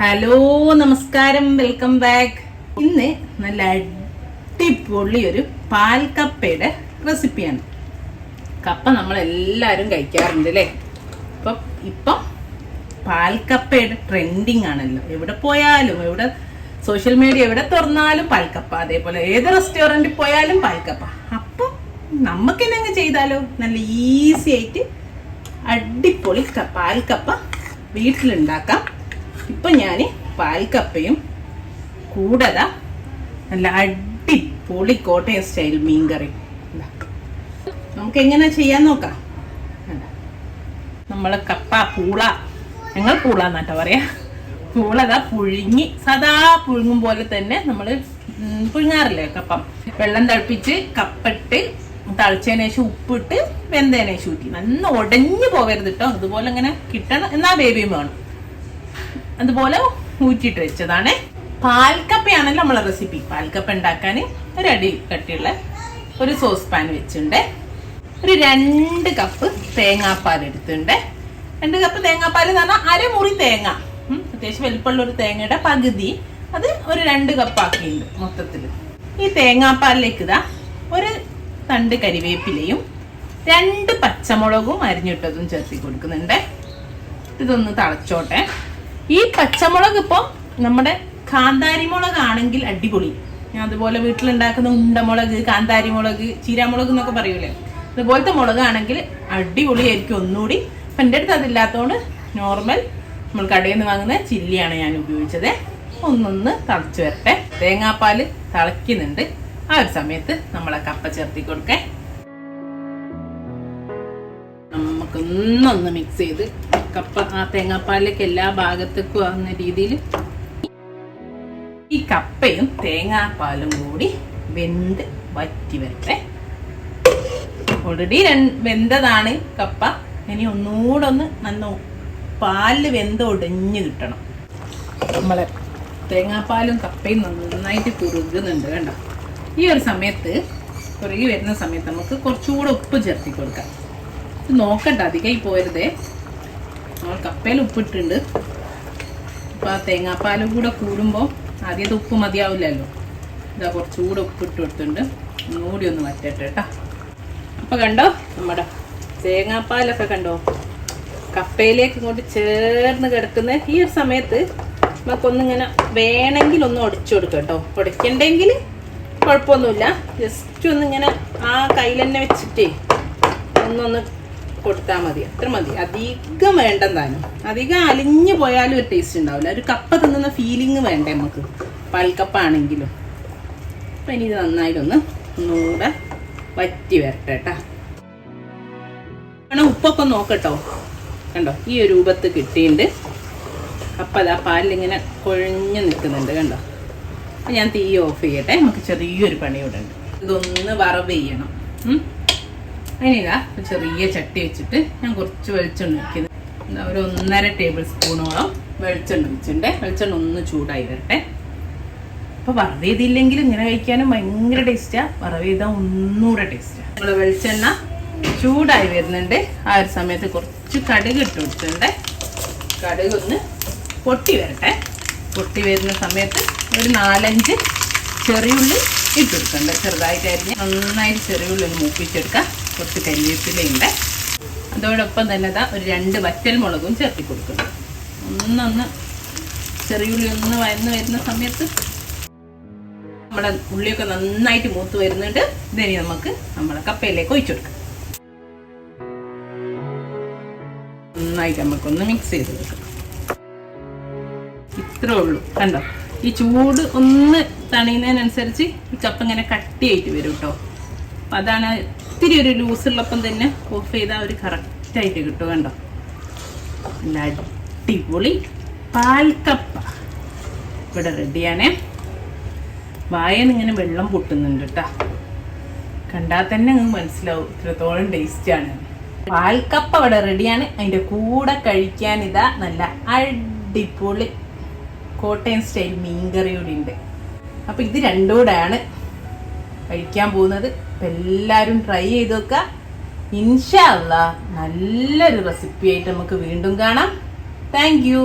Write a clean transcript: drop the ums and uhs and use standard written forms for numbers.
Hello നമസ്കാരം, welcome back. ഇന്ന് നല്ല അടിപൊളി ഒരു പാൽക്കപ്പയുടെ റെസിപ്പിയാണ്. കപ്പ നമ്മളെല്ലാവരും കഴിക്കാറുണ്ട് അല്ലേ? ഇപ്പം പാൽക്കപ്പയുടെ ട്രെൻഡിങ് ആണല്ലോ. എവിടെ പോയാലും, എവിടെ സോഷ്യൽ മീഡിയ എവിടെ തുറന്നാലും പാൽക്കപ്പ, അതേപോലെ ഏത് റെസ്റ്റോറൻറ്റിൽ പോയാലും പാൽക്കപ്പ. അപ്പം നമുക്ക് എന്നങ്ങ് ചെയ്താലോ, നല്ല ഈസി ആയിട്ട് അടിപൊളി പാൽക്കപ്പ വീട്ടിലുണ്ടാക്കാം. ഇപ്പം ഞാൻ പാൽക്കപ്പയും കൂടെ നല്ല അടിപൊളി കോട്ടയം സ്റ്റൈൽ മീൻകറി നമുക്ക് എങ്ങനെ ചെയ്യാൻ നോക്കാം. നമ്മളെ കപ്പ പൂള, ഞങ്ങൾ പൂള എന്നാട്ടോ പറയാ. പൂള പുഴുങ്ങി സാധാ പുഴുങ്ങും പോലെ തന്നെ നമ്മൾ പുഴുങ്ങാറില്ലേ കപ്പം. വെള്ളം തിളപ്പിച്ച് കപ്പിട്ട് തളിച്ചതിന് ശേഷം ഉപ്പിട്ട് വെന്തതിന് ശേഷം ഊറ്റി. നന്ന ഉടഞ്ഞു പോകരുത് കേട്ടോ. അതുപോലെ ഇങ്ങനെ കിട്ടണം, എന്നാ ബേബിയും വേണം. അതുപോലെ ഊറ്റിയിട്ട് വെച്ചതാണ്. പാൽക്കപ്പയാണല്ലോ നമ്മളെ റെസിപ്പി. പാൽക്കപ്പ ഉണ്ടാക്കാൻ ഒരു അടി കട്ടിയുള്ള ഒരു സോസ് പാൻ വെച്ചിട്ടുണ്ട്. ഒരു 2 കപ്പ് തേങ്ങാപ്പാൽ എടുത്തിട്ടുണ്ട്. 2 കപ്പ് തേങ്ങാപ്പാൽ എന്ന് പറഞ്ഞാൽ അരമുറി തേങ്ങ, അത്യാവശ്യം വലിപ്പമുള്ള ഒരു തേങ്ങയുടെ പകുതി, അത് ഒരു 2 കപ്പ് ആക്കിയിട്ടുണ്ട് മൊത്തത്തിൽ. ഈ തേങ്ങാപ്പാലിലേക്ക് ഒരു തണ്ട് കരിവേപ്പിലയും 2 പച്ചമുളകും അരിഞ്ഞിട്ടതും ചേർത്തി കൊടുക്കുന്നുണ്ട്. ഇതൊന്ന് തിളച്ചോട്ടെ. ഈ പച്ചമുളക് ഇപ്പം നമ്മുടെ കാന്താരി മുളക് ആണെങ്കിൽ അടിപൊളി. ഞാൻ അതുപോലെ വീട്ടിലുണ്ടാക്കുന്ന ഉണ്ടമുളക്, കാന്താരി മുളക്, ചീരാമുളക് എന്നൊക്കെ പറയൂലേ, അതുപോലത്തെ മുളകാണെങ്കിൽ അടിപൊളിയായിരിക്കും ഒന്നുകൂടി. അപ്പം എൻ്റെ അടുത്ത് അതില്ലാത്തതുകൊണ്ട് നോർമൽ നമ്മൾ കടയിൽ നിന്ന് വാങ്ങുന്ന ചില്ലിയാണ് ഞാൻ ഉപയോഗിച്ചത്. ഒന്നൊന്ന് തിളച്ച് വരട്ടെ. തേങ്ങാപ്പാൽ തിളയ്ക്കുന്നുണ്ട്. ആ ഒരു സമയത്ത് നമ്മളെ കപ്പ ചേർത്തി കൊടുക്കേ. നമുക്കൊന്നൊന്ന് മിക്സ് ചെയ്ത് കപ്പ ആ തേങ്ങാപ്പാലിലേക്ക് എല്ലാ ഭാഗത്തേക്കും ആകുന്ന രീതിയിൽ ഈ കപ്പയും തേങ്ങാപ്പാലും കൂടി വെന്ത് വറ്റി വരട്ടെ. ഓൾറെഡി വെന്തതാണ് കപ്പ. ഇനി ഒന്നുകൂടെ ഒന്ന് നന്ന പാലിൽ വെന്ത് ഒടിഞ്ഞ് കിട്ടണം. നമ്മളെ തേങ്ങാപ്പാലും കപ്പയും നന്നായിട്ട് കുറുകുന്നുണ്ട് കണ്ടോ. ഈ ഒരു സമയത്ത് കുറുകി വരുന്ന സമയത്ത് നമുക്ക് കുറച്ചുകൂടെ ഉപ്പ് ചേർത്തി കൊടുക്കാം. നോക്കണ്ട, അധികമായി പോരുതേ. നമ്മൾ കപ്പയിൽ ഉപ്പിട്ടുണ്ട്. അപ്പോൾ ആ തേങ്ങാപ്പാലും കൂടെ കൂടുമ്പോൾ ആദ്യത്തെ ഉപ്പ് മതിയാവില്ലല്ലോ. ഇതാ കുറച്ചുകൂടെ ഉപ്പിട്ട് കൊടുത്തിട്ടുണ്ട്. ഒന്നുകൂടി ഒന്ന് വറ്റട്ടെ കേട്ടോ. അപ്പോൾ കണ്ടോ, നമ്മുടെ തേങ്ങാപ്പാലൊക്കെ കണ്ടോ കപ്പയിലേക്ക് ഇങ്ങോട്ട് ചേർന്ന് കിടക്കുന്ന ഈ ഒരു സമയത്ത് നമുക്കൊന്നിങ്ങനെ വേണമെങ്കിൽ ഒന്ന് ഉടച്ചു കൊടുക്കാം കേട്ടോ. ഉടയ്ക്കണ്ടെങ്കിൽ കുഴപ്പമൊന്നുമില്ല. ജസ്റ്റ് ഒന്നിങ്ങനെ ആ കയ്യിൽ തന്നെ വെച്ചിട്ടേ ഒന്നൊന്ന് കൊടുത്താൽ മതി. അത്ര മതി, അധികം വേണ്ടെന്താനും. അധികം അലിഞ്ഞു പോയാലും ഒരു ടേസ്റ്റ് ഉണ്ടാവില്ല. ഒരു കപ്പ തിന്നുന്ന ഫീലിംഗ് വേണ്ടേ നമുക്ക്, പാൽക്കപ്പ ആണെങ്കിലും. അപ്പം ഇനി ഇത് ഒന്നുകൂടെ വറ്റി വരട്ടെ കേട്ടോ. വേണം ഉപ്പൊക്കെ നോക്കട്ടോ. കണ്ടോ ഈ ഒരു രൂപത്ത് കിട്ടിയിട്ടുണ്ട്. കപ്പ അതാ പാലിലിങ്ങനെ കൊഴിഞ്ഞ് നിൽക്കുന്നുണ്ട് കണ്ടോ. അപ്പം ഞാൻ തീ ഓഫ് ചെയ്യട്ടെ. നമുക്ക് ചെറിയൊരു പണിയോടെ ഉണ്ട്. ഇതൊന്ന് വറവ് ചെയ്യണം. അതിനിതാ ചെറിയ ചട്ടി വെച്ചിട്ട് ഞാൻ കുറച്ച് വെളിച്ചെണ്ണ വയ്ക്കുന്നത്. ഒരു 1.5 ടേബിൾ സ്പൂണോളം വെളിച്ചെണ്ണ വെച്ചിട്ടുണ്ട്. വെളിച്ചെണ്ണ ഒന്ന് ചൂടായി വരട്ടെ. അപ്പോൾ വറവ് ചെയ്തില്ലെങ്കിലും ഇങ്ങനെ കഴിക്കാനും ഭയങ്കര ടേസ്റ്റാണ്. വറവ് ചെയ്താൽ ഒന്നുകൂടെ ടേസ്റ്റാണ്. നമ്മൾ വെളിച്ചെണ്ണ ചൂടായി വരുന്നുണ്ട്. ആ ഒരു സമയത്ത് കുറച്ച് കടുക് ഇട്ട് കൊടുത്തിട്ടുണ്ട്. കടുക് ഒന്ന് പൊട്ടി വരട്ടെ. പൊട്ടി വരുന്ന സമയത്ത് ഒരു 4-5 ചെറിയുള്ളി ഇട്ട് കൊടുക്കണ്ട. ചെറുതായിട്ട് അരിഞ്ഞ് നന്നായിട്ട് ചെറിയുള്ളി ഒന്ന് മൂപ്പിച്ചെടുക്കാം. കുറച്ച് കരിവേപ്പിലയുണ്ട്. അതോടൊപ്പം തന്നെ ഒരു 2 വറ്റൽമുളകും ചേർത്തി കൊടുക്കുന്നു. ഒന്നൊന്ന് ചെറിയുള്ളി ഒന്ന് വഴന്ന് വരുന്ന സമയത്ത് നമ്മുടെ ഉള്ളിയൊക്കെ നന്നായിട്ട് മൂത്ത് വരുന്നുണ്ട്. ഇതിനി നമുക്ക് നമ്മളെ കപ്പയിലേക്ക് ഒഴിച്ചു കൊടുക്കാം. നന്നായിട്ട് നമുക്കൊന്ന് മിക്സ് ചെയ്ത് കൊടുക്കാം. ഇത്രേ ഉള്ളൂ. കണ്ടോ, ഈ ചൂട് ഒന്ന് തണിയുന്നതിനനുസരിച്ച് ഈ കപ്പ ഇങ്ങനെ കട്ടിയായിട്ട് വരും കേട്ടോ. അപ്പം അതാണ് ഇത്തിരി ഒരു ലൂസുള്ളപ്പം തന്നെ ഓഫ് ചെയ്താൽ ഒരു കറക്റ്റായിട്ട് കിട്ടും. കണ്ടോ, നല്ല അടിപൊളി പാൽക്കപ്പ ഇവിടെ റെഡിയാണേ. വായന്ന് ഇങ്ങനെ വെള്ളം പൊട്ടുന്നുണ്ട് കേട്ടോ. കണ്ടാൽ തന്നെ നിങ്ങൾക്ക് മനസ്സിലാവും ഇത്രത്തോളം ടേസ്റ്റാണ്. പാൽക്കപ്പ ഇവിടെ റെഡിയാണ്. അതിൻ്റെ കൂടെ കഴിക്കാൻ ഇതാ നല്ല അടിപൊളി കോട്ടയം സ്റ്റൈൽ മീൻകറി കൂടി ഉണ്ട്. അപ്പം ഇത് രണ്ടും കൂടെയാണ് കഴിക്കാൻ പോകുന്നത്. അപ്പം എല്ലാവരും ട്രൈ ചെയ്ത് നോക്കുക. ഇൻഷാ അല്ലാഹ് നല്ലൊരു റെസിപ്പി ആയിട്ട് നമുക്ക് വീണ്ടും കാണാം. Thank you.